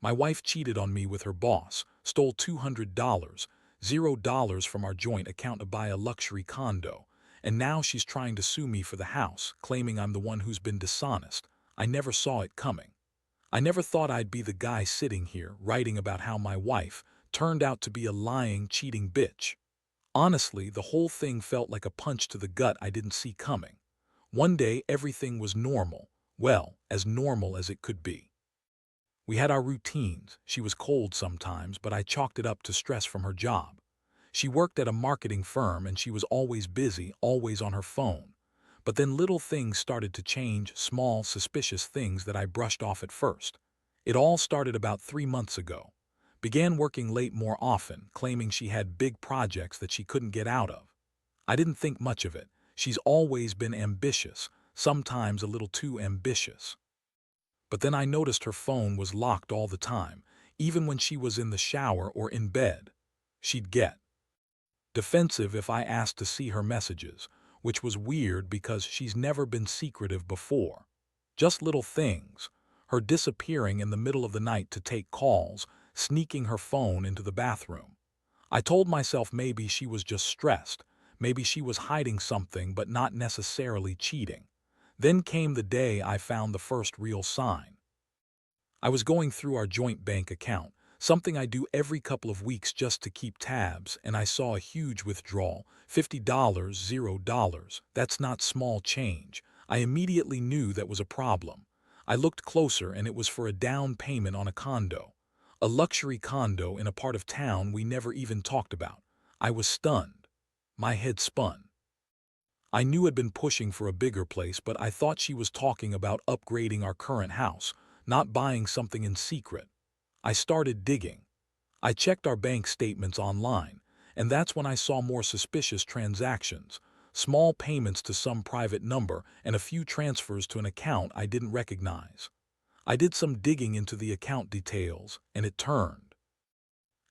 My wife cheated on me with her boss, stole $200, $0 from our joint account to buy a luxury condo, and now she's trying to sue me for the house, claiming I'm the one who's been dishonest. I never saw it coming. I never thought I'd be the guy sitting here writing about how my wife turned out to be a lying, cheating bitch. Honestly, the whole thing felt like a punch to the gut I didn't see coming. One day, everything was normal. Well, as normal as it could be. We had our routines. She was cold sometimes, but I chalked it up to stress from her job. She worked at a marketing firm and she was always busy, always on her phone. But then little things started to change, small, suspicious things that I brushed off at first. It all started about 3 months ago. Began working late more often, claiming she had big projects that she couldn't get out of. I didn't think much of it. She's always been ambitious, sometimes a little too ambitious. But then I noticed her phone was locked all the time, even when she was in the shower or in bed. She'd get defensive if I asked to see her messages, which was weird because she's never been secretive before. Just little things. Her disappearing in the middle of the night to take calls, sneaking her phone into the bathroom. I told myself maybe she was just stressed, maybe she was hiding something but not necessarily cheating. Then came the day I found the first real sign. I was going through our joint bank account, something I do every couple of weeks just to keep tabs, and I saw a huge withdrawal, $50, $0. That's not small change. I immediately knew that was a problem. I looked closer and it was for a down payment on a condo. A luxury condo in a part of town we never even talked about. I was stunned. My head spun. I knew I'd been pushing for a bigger place, but I thought she was talking about upgrading our current house, not buying something in secret. I started digging. I checked our bank statements online, and that's when I saw more suspicious transactions, small payments to some private number, and a few transfers to an account I didn't recognize. I did some digging into the account details, and it turned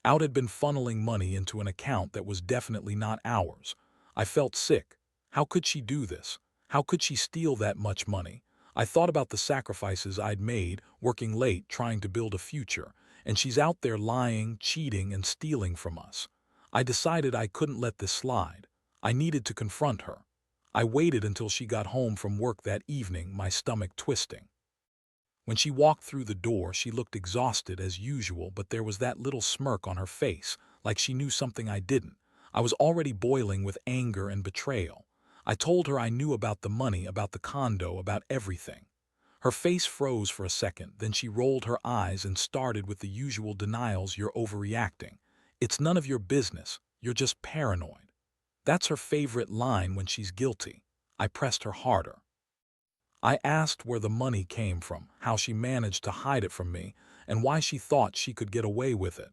out had been funneling money into an account that was definitely not ours. I felt sick. How could she do this? How could she steal that much money? I thought about the sacrifices I'd made, working late, trying to build a future, and she's out there lying, cheating, and stealing from us. I decided I couldn't let this slide. I needed to confront her. I waited until she got home from work that evening, my stomach twisting. When she walked through the door, she looked exhausted as usual, but there was that little smirk on her face, like she knew something I didn't. I was already boiling with anger and betrayal. I told her I knew about the money, about the condo, about everything. Her face froze for a second, then she rolled her eyes and started with the usual denials. You're overreacting. It's none of your business. You're just paranoid. That's her favorite line when she's guilty. I pressed her harder. I asked where the money came from, how she managed to hide it from me, and why she thought she could get away with it.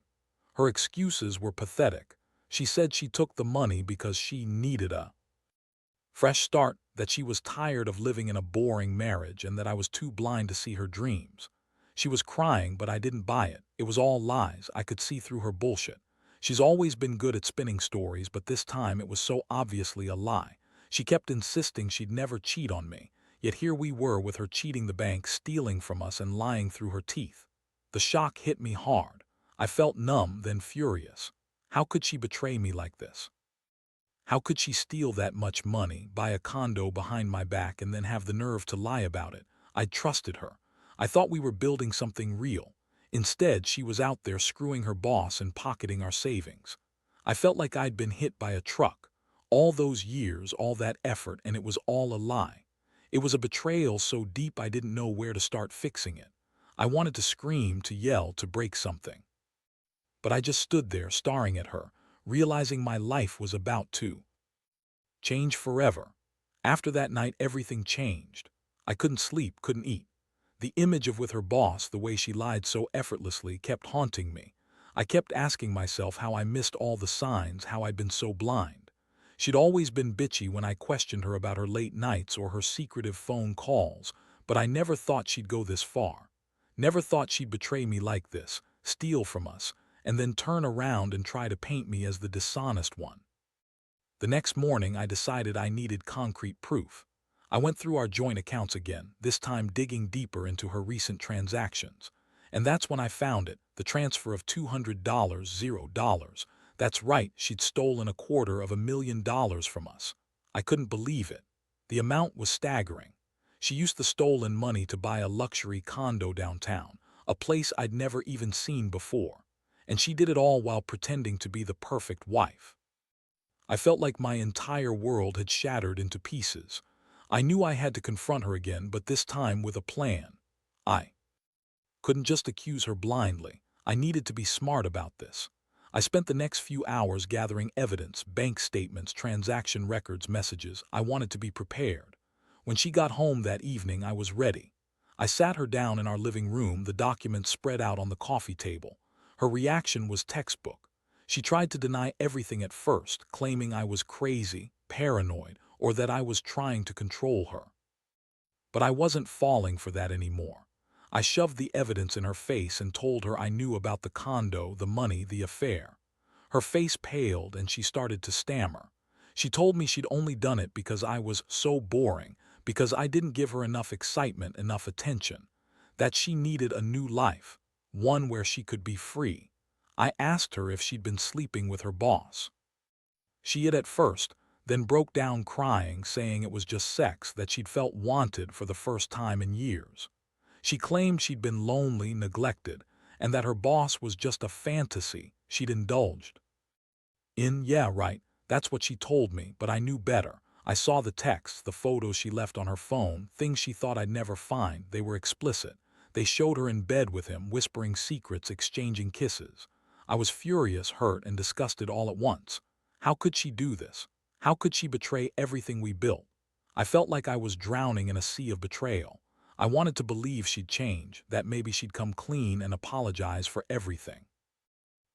Her excuses were pathetic. She said she took the money because she needed a fresh start, that she was tired of living in a boring marriage, and that I was too blind to see her dreams. She was crying, but I didn't buy it. It was all lies. I could see through her bullshit. She's always been good at spinning stories, but this time it was so obviously a lie. She kept insisting she'd never cheat on me. Yet here we were with her cheating the bank, stealing from us, and lying through her teeth. The shock hit me hard. I felt numb, then furious. How could she betray me like this? How could she steal that much money, buy a condo behind my back, and then have the nerve to lie about it? I'd trusted her. I thought we were building something real. Instead, she was out there screwing her boss and pocketing our savings. I felt like I'd been hit by a truck. All those years, all that effort, and it was all a lie. It was a betrayal so deep I didn't know where to start fixing it. I wanted to scream, to yell, to break something. But I just stood there staring at her, realizing my life was about to change forever. After that night, everything changed. I couldn't sleep, couldn't eat. The image of with her boss, the way she lied so effortlessly, kept haunting me. I kept asking myself how I missed all the signs, how I'd been so blind. She'd always been bitchy when I questioned her about her late nights or her secretive phone calls, but I never thought she'd go this far. Never thought she'd betray me like this, steal from us, and then turn around and try to paint me as the dishonest one. The next morning, I decided I needed concrete proof. I went through our joint accounts again, this time digging deeper into her recent transactions. And that's when I found it, the transfer of $200, $0. That's right, she'd stolen $250,000 from us. I couldn't believe it. The amount was staggering. She used the stolen money to buy a luxury condo downtown, a place I'd never even seen before. And she did it all while pretending to be the perfect wife. I felt like my entire world had shattered into pieces. I knew I had to confront her again, but this time with a plan. I couldn't just accuse her blindly. I needed to be smart about this. I spent the next few hours gathering evidence, bank statements, transaction records, messages. I wanted to be prepared. When she got home that evening, I was ready. I sat her down in our living room, the documents spread out on the coffee table. Her reaction was textbook. She tried to deny everything at first, claiming I was crazy, paranoid, or that I was trying to control her. But I wasn't falling for that anymore. I shoved the evidence in her face and told her I knew about the condo, the money, the affair. Her face paled and she started to stammer. She told me she'd only done it because I was so boring, because I didn't give her enough excitement, enough attention, that she needed a new life, one where she could be free. I asked her if she'd been sleeping with her boss. She had at first, then broke down crying, saying it was just sex, that she'd felt wanted for the first time in years. She claimed she'd been lonely, neglected, and that her boss was just a fantasy she'd indulged in. Yeah, right, that's what she told me, but I knew better. I saw the texts, the photos she left on her phone, things she thought I'd never find. They were explicit. They showed her in bed with him, whispering secrets, exchanging kisses. I was furious, hurt, and disgusted all at once. How could she do this? How could she betray everything we built? I felt like I was drowning in a sea of betrayal. I wanted to believe she'd change, that maybe she'd come clean and apologize for everything.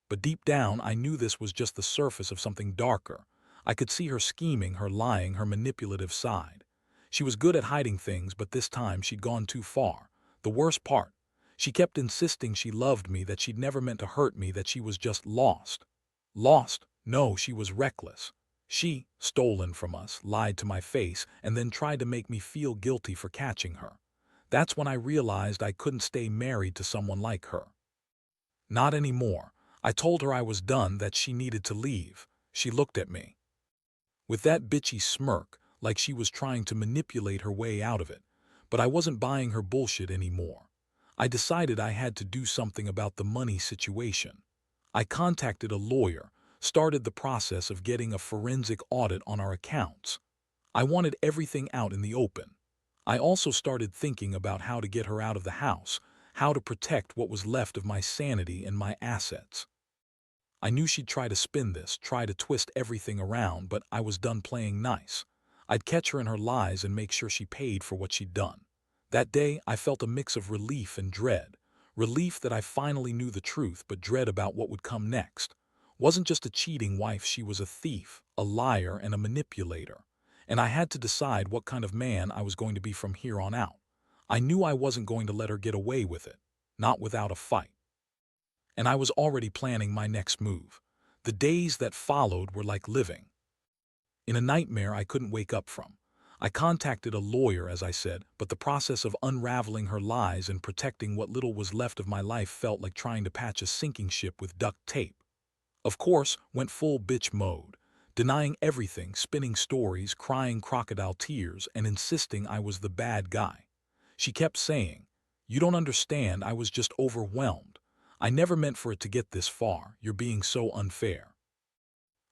But deep down, I knew this was just the surface of something darker. I could see her scheming, her lying, her manipulative side. She was good at hiding things, but this time she'd gone too far. The worst part, she kept insisting she loved me, that she'd never meant to hurt me, that she was just lost. Lost? No, she was reckless. She, stolen from us, lied to my face, and then tried to make me feel guilty for catching her. That's when I realized I couldn't stay married to someone like her. Not anymore. I told her I was done, that she needed to leave. She looked at me with that bitchy smirk, like she was trying to manipulate her way out of it. But I wasn't buying her bullshit anymore. I decided I had to do something about the money situation. I contacted a lawyer, started the process of getting a forensic audit on our accounts. I wanted everything out in the open. I also started thinking about how to get her out of the house, how to protect what was left of my sanity and my assets. I knew she'd try to spin this, try to twist everything around, but I was done playing nice. I'd catch her in her lies and make sure she paid for what she'd done. That day, I felt a mix of relief and dread. Relief that I finally knew the truth, but dread about what would come next. Wasn't just a cheating wife, she was a thief, a liar, and a manipulator. And I had to decide what kind of man I was going to be from here on out. I knew I wasn't going to let her get away with it, not without a fight. And I was already planning my next move. The days that followed were like living in a nightmare I couldn't wake up from. I contacted a lawyer, as I said, but the process of unraveling her lies and protecting what little was left of my life felt like trying to patch a sinking ship with duct tape. Of course, went full bitch mode, denying everything, spinning stories, crying crocodile tears, and insisting I was the bad guy. She kept saying, "You don't understand, I was just overwhelmed. I never meant for it to get this far. You're being so unfair."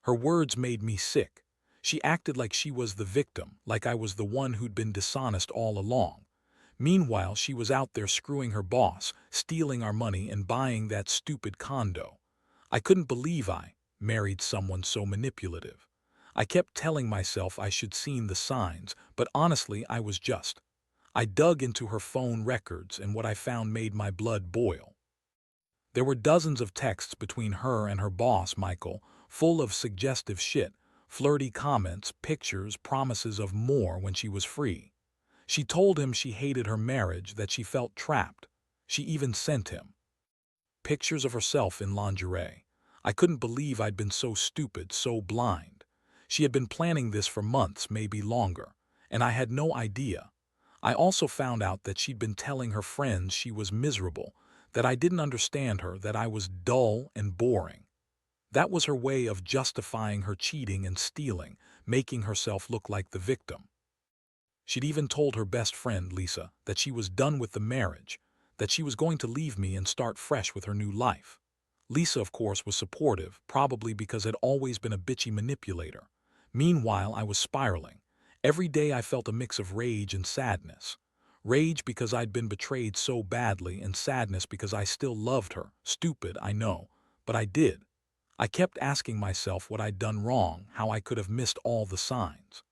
Her words made me sick. She acted like she was the victim, like I was the one who'd been dishonest all along. Meanwhile, she was out there screwing her boss, stealing our money, and buying that stupid condo. I couldn't believe I married someone so manipulative. I kept telling myself I should seen the signs, but honestly, I dug into her phone records, and what I found made my blood boil. There were dozens of texts between her and her boss, Michael, full of suggestive shit, flirty comments, pictures, promises of more when she was free. She told him she hated her marriage, that she felt trapped. She even sent him pictures of herself in lingerie. I couldn't believe I'd been so stupid, so blind. She had been planning this for months, maybe longer, and I had no idea. I also found out that she'd been telling her friends she was miserable, that I didn't understand her, that I was dull and boring. That was her way of justifying her cheating and stealing, making herself look like the victim. She'd even told her best friend, Lisa, that she was done with the marriage, that she was going to leave me and start fresh with her new life. Lisa, of course, was supportive, probably because I'd always been a bitchy manipulator. Meanwhile, I was spiraling. Every day I felt a mix of rage and sadness. Rage because I'd been betrayed so badly, and sadness because I still loved her. Stupid, I know, but I did. I kept asking myself what I'd done wrong, how I could have missed all the signs.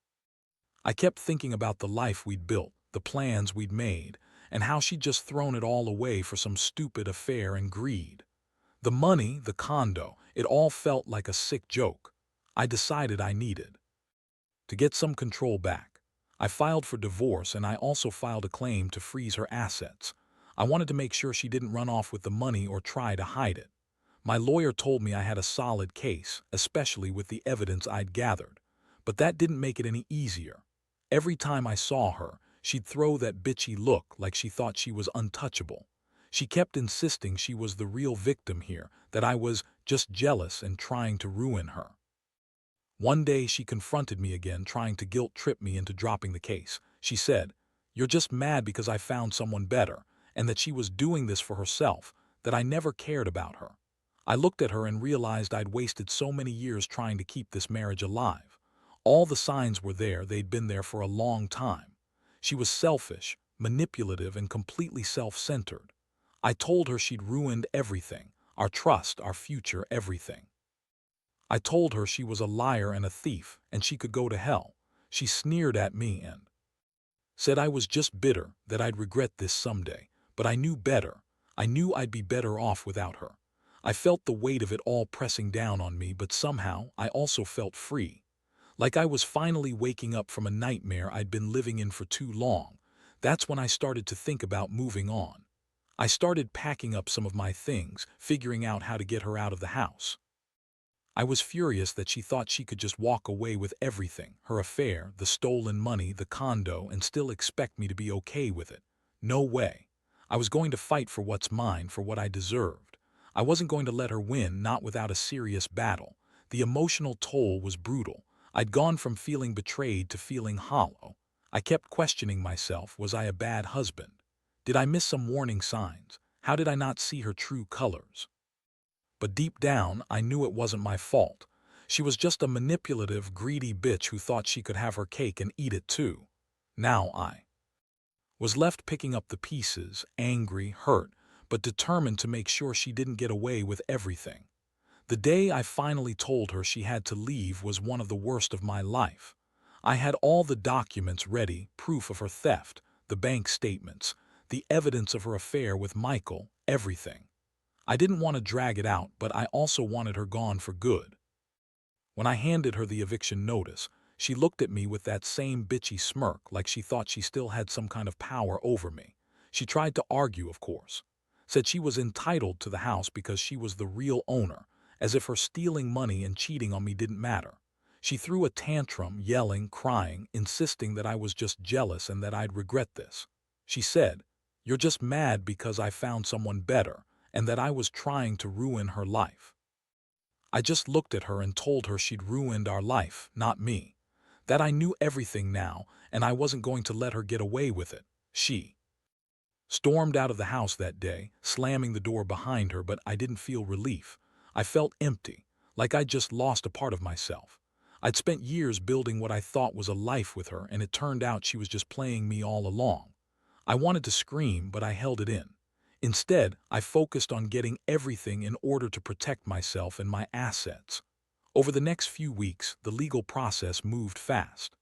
I kept thinking about the life we'd built, the plans we'd made, and how she'd just thrown it all away for some stupid affair and greed. The money, the condo, it all felt like a sick joke. I decided I needed to get some control back. I filed for divorce, and I also filed a claim to freeze her assets. I wanted to make sure she didn't run off with the money or try to hide it. My lawyer told me I had a solid case, especially with the evidence I'd gathered. But that didn't make it any easier. Every time I saw her, she'd throw that bitchy look, like she thought she was untouchable. She kept insisting she was the real victim here, that I was just jealous and trying to ruin her. One day she confronted me again, trying to guilt-trip me into dropping the case. She said, "You're just mad because I found someone better," and that she was doing this for herself, that I never cared about her. I looked at her and realized I'd wasted so many years trying to keep this marriage alive. All the signs were there, they'd been there for a long time. She was selfish, manipulative, and completely self-centered. I told her she'd ruined everything, our trust, our future, everything. I told her she was a liar and a thief, and she could go to hell. She sneered at me and said I was just bitter, that I'd regret this someday. But I knew better. I knew I'd be better off without her. I felt the weight of it all pressing down on me, but somehow I also felt free. Like I was finally waking up from a nightmare I'd been living in for too long. That's when I started to think about moving on. I started packing up some of my things, figuring out how to get her out of the house. I was furious that she thought she could just walk away with everything, her affair, the stolen money, the condo, and still expect me to be okay with it. No way. I was going to fight for what's mine, for what I deserved. I wasn't going to let her win, not without a serious battle. The emotional toll was brutal. I'd gone from feeling betrayed to feeling hollow. I kept questioning myself, was I a bad husband? Did I miss some warning signs? How did I not see her true colors? But deep down, I knew it wasn't my fault. She was just a manipulative, greedy bitch who thought she could have her cake and eat it too. Now I was left picking up the pieces, angry, hurt, but determined to make sure she didn't get away with everything. The day I finally told her she had to leave was one of the worst of my life. I had all the documents ready, proof of her theft, the bank statements, the evidence of her affair with Michael, everything. I didn't want to drag it out, but I also wanted her gone for good. When I handed her the eviction notice, she looked at me with that same bitchy smirk, like she thought she still had some kind of power over me. She tried to argue, of course. Said she was entitled to the house because she was the real owner, as if her stealing money and cheating on me didn't matter. She threw a tantrum, yelling, crying, insisting that I was just jealous and that I'd regret this. She said, "You're just mad because I found someone better," and that I was trying to ruin her life. I just looked at her and told her she'd ruined our life, not me. That I knew everything now, and I wasn't going to let her get away with it. She stormed out of the house that day, slamming the door behind her, but I didn't feel relief. I felt empty, like I'd just lost a part of myself. I'd spent years building what I thought was a life with her, and it turned out she was just playing me all along. I wanted to scream, but I held it in. Instead, I focused on getting everything in order to protect myself and my assets. Over the next few weeks, the legal process moved fast.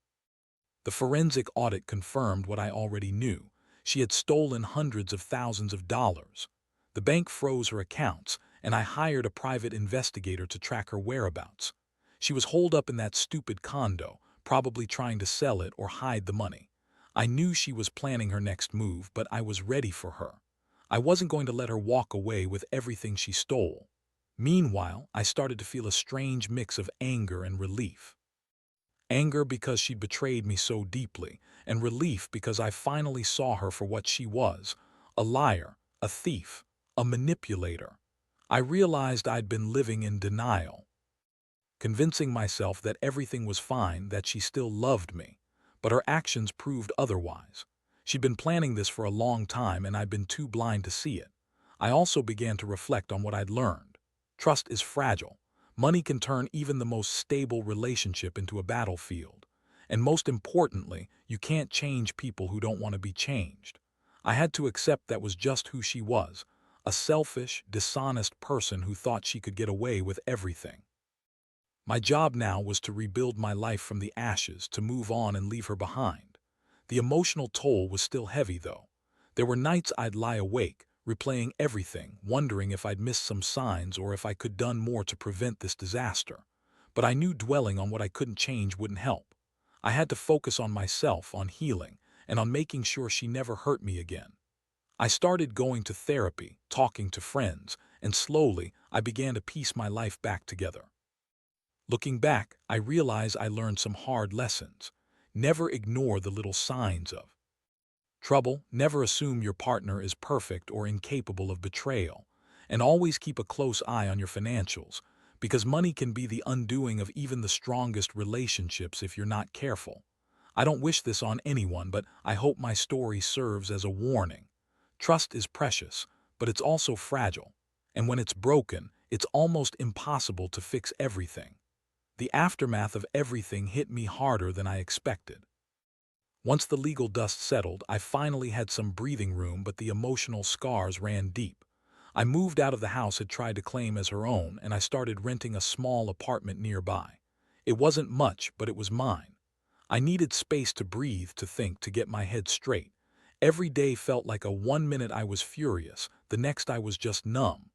The forensic audit confirmed what I already knew. She had stolen hundreds of thousands of dollars. The bank froze her accounts, and I hired a private investigator to track her whereabouts. She was holed up in that stupid condo, probably trying to sell it or hide the money. I knew she was planning her next move, but I was ready for her. I wasn't going to let her walk away with everything she stole. Meanwhile, I started to feel a strange mix of anger and relief. Anger because she'd betrayed me so deeply, and relief because I finally saw her for what she was, a liar, a thief, a manipulator. I realized I'd been living in denial, convincing myself that everything was fine, that she still loved me. But her actions proved otherwise. She'd been planning this for a long time, and I'd been too blind to see it. I also began to reflect on what I'd learned. Trust is fragile. Money can turn even the most stable relationship into a battlefield. And most importantly, you can't change people who don't want to be changed. I had to accept that was just who she was, a selfish, dishonest person who thought she could get away with everything. My job now was to rebuild my life from the ashes, to move on and leave her behind. The emotional toll was still heavy, though. There were nights I'd lie awake, replaying everything, wondering if I'd missed some signs or if I could done more to prevent this disaster. But I knew dwelling on what I couldn't change wouldn't help. I had to focus on myself, on healing, and on making sure she never hurt me again. I started going to therapy, talking to friends, and slowly I began to piece my life back together. Looking back, I realize I learned some hard lessons. Never ignore the little signs of trouble, never assume your partner is perfect or incapable of betrayal, and always keep a close eye on your financials, because money can be the undoing of even the strongest relationships if you're not careful. I don't wish this on anyone, but I hope my story serves as a warning. Trust is precious, but it's also fragile, and when it's broken, it's almost impossible to fix everything. The aftermath of everything hit me harder than I expected. Once the legal dust settled, I finally had some breathing room, but the emotional scars ran deep. I moved out of the house I'd tried to claim as her own, and I started renting a small apartment nearby. It wasn't much, but it was mine. I needed space to breathe, to think, to get my head straight. Every day felt like a 1 minute I was furious, the next I was just numb.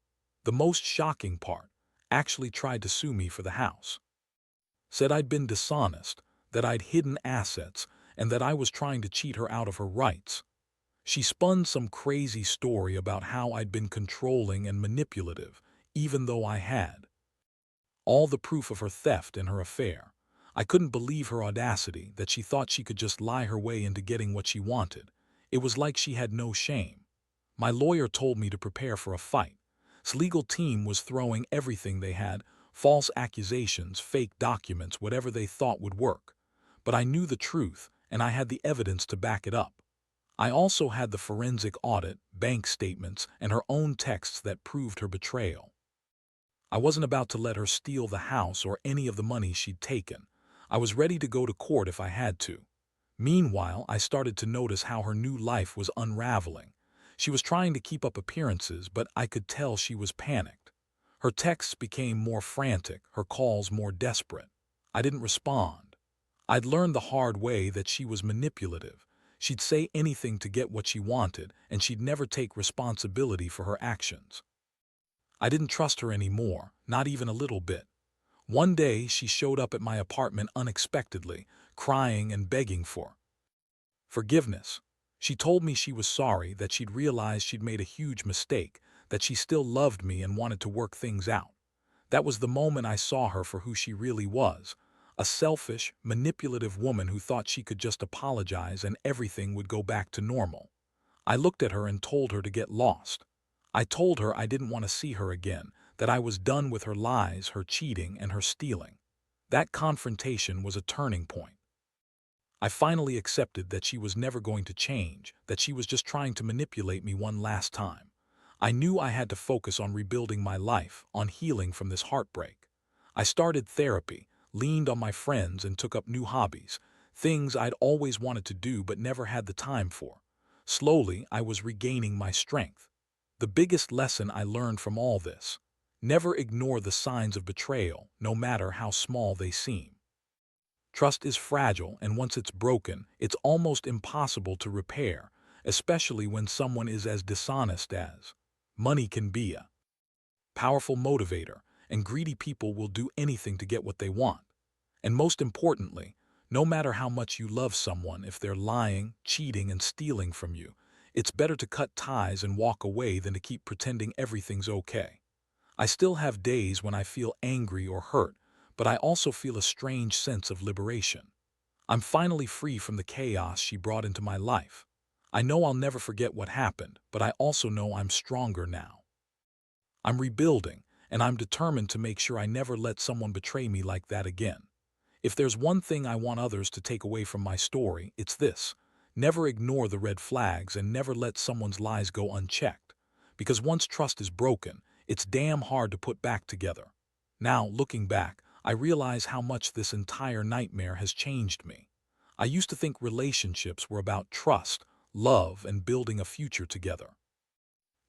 The most shocking part, actually tried to sue me for the house. Said I'd been dishonest, that I'd hidden assets, and that I was trying to cheat her out of her rights. She spun some crazy story about how I'd been controlling and manipulative, even though I had all the proof of her theft and her affair. I couldn't believe her audacity, that she thought she could just lie her way into getting what she wanted. It was like she had no shame. My lawyer told me to prepare for a fight. His legal team was throwing everything they had, false accusations, fake documents, whatever they thought would work. But I knew the truth, and I had the evidence to back it up. I also had the forensic audit, bank statements, and her own texts that proved her betrayal. I wasn't about to let her steal the house or any of the money she'd taken. I was ready to go to court if I had to. Meanwhile, I started to notice how her new life was unraveling. She was trying to keep up appearances, but I could tell she was panicked. Her texts became more frantic, her calls more desperate. I didn't respond. I'd learned the hard way that she was manipulative. She'd say anything to get what she wanted, and she'd never take responsibility for her actions. I didn't trust her anymore, not even a little bit. One day, she showed up at my apartment unexpectedly, crying and begging for forgiveness. She told me she was sorry, that she'd realized she'd made a huge mistake, that she still loved me and wanted to work things out. That was the moment I saw her for who she really was, a selfish, manipulative woman who thought she could just apologize and everything would go back to normal. I looked at her and told her to get lost. I told her I didn't want to see her again, that I was done with her lies, her cheating, and her stealing. That confrontation was a turning point. I finally accepted that she was never going to change, that she was just trying to manipulate me one last time. I knew I had to focus on rebuilding my life, on healing from this heartbreak. I started therapy, leaned on my friends, and took up new hobbies, things I'd always wanted to do but never had the time for. Slowly, I was regaining my strength. The biggest lesson I learned from all this: never ignore the signs of betrayal, no matter how small they seem. Trust is fragile, and once it's broken, it's almost impossible to repair, especially when someone is as dishonest as money can be. A powerful motivator, and greedy people will do anything to get what they want. And most importantly, no matter how much you love someone, if they're lying, cheating, and stealing from you, it's better to cut ties and walk away than to keep pretending everything's okay. I still have days when I feel angry or hurt, but I also feel a strange sense of liberation. I'm finally free from the chaos she brought into my life. I know I'll never forget what happened, but I also know I'm stronger now. I'm rebuilding, and I'm determined to make sure I never let someone betray me like that again. If there's one thing I want others to take away from my story, it's this. Never ignore the red flags and never let someone's lies go unchecked. Because once trust is broken, it's damn hard to put back together. Now, looking back, I realize how much this entire nightmare has changed me. I used to think relationships were about trust, love, and building a future together.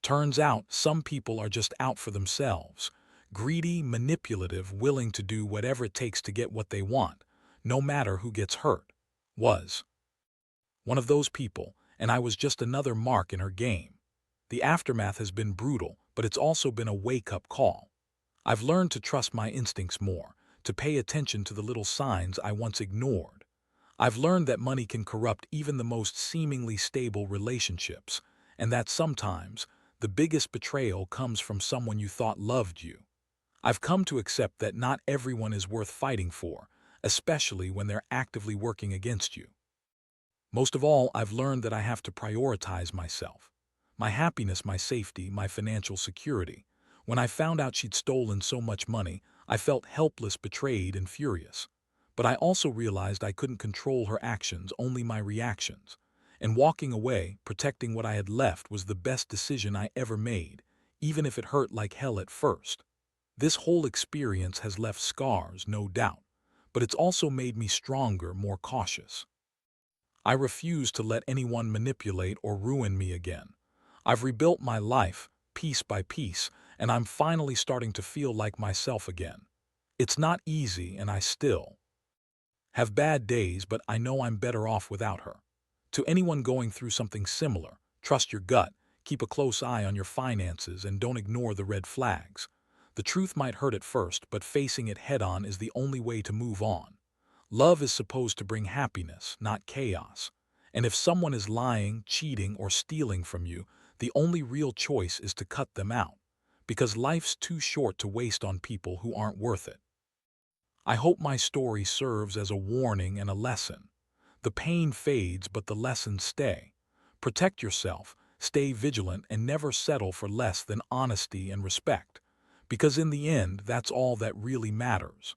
Turns out, some people are just out for themselves. Greedy, manipulative, willing to do whatever it takes to get what they want, no matter who gets hurt. Was one of those people, and I was just another mark in her game. The aftermath has been brutal, but it's also been a wake-up call. I've learned to trust my instincts more, to pay attention to the little signs I once ignored. I've learned that money can corrupt even the most seemingly stable relationships, and that sometimes the biggest betrayal comes from someone you thought loved you. I've come to accept that not everyone is worth fighting for, especially when they're actively working against you. Most of all, I've learned that I have to prioritize myself. My happiness, my safety, my financial security. When I found out she'd stolen so much money, I felt helpless, betrayed, and furious. But I also realized I couldn't control her actions, only my reactions. And walking away, protecting what I had left, was the best decision I ever made, even if it hurt like hell at first. This whole experience has left scars, no doubt, but it's also made me stronger, more cautious. I refuse to let anyone manipulate or ruin me again. I've rebuilt my life, piece by piece, and I'm finally starting to feel like myself again. It's not easy, and I still have bad days, but I know I'm better off without her. To anyone going through something similar, trust your gut, keep a close eye on your finances, and don't ignore the red flags. The truth might hurt at first, but facing it head-on is the only way to move on. Love is supposed to bring happiness, not chaos. And if someone is lying, cheating, or stealing from you, the only real choice is to cut them out. Because life's too short to waste on people who aren't worth it. I hope my story serves as a warning and a lesson. The pain fades, but the lessons stay. Protect yourself, stay vigilant, and never settle for less than honesty and respect. Because in the end, that's all that really matters.